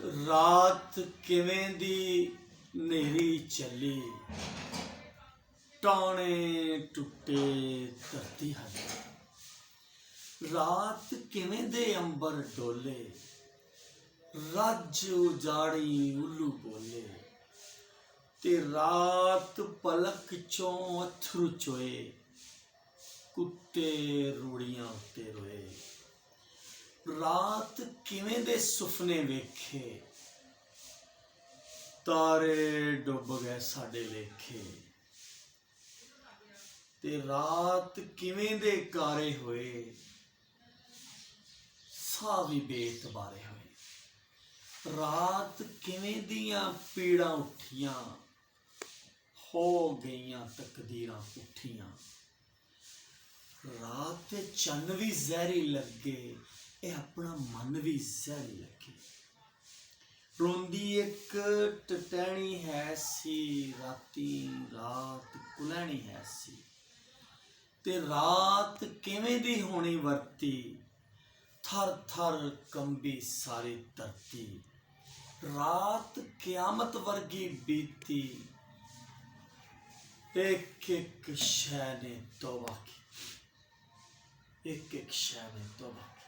रात किवें दी नेरी चली, टौने टुटे धरती हली। रात किवें दे अंबर डोले, रज उजाड़ी उल्लू बोले। ते रात पलक चों अथरू चोए, कुत्ते रूड़ियां उत्ते रोए। रात किवें दे सुफने वेखे, तारे डुब गए साडे लेखे। ते रात किवें दे कारे होए, साह भी बेतबारे होए। रात किवें दियां पीड़ां उठियां, हो गईयां तकदीरां पुठियां। रात ते चन्न भी जहरी लगे, ए अपना मन भी जहरी लगे। रोंदी एक टटैनी है सी, राती रात कुलैनी है सी। ते रात किवें दी होनी वरती, थर थर कंबी सारी धरती। रात क़यामत वर्गी बीती, एक एक शै ने तौबा की, एक एक शै ने तौबा की।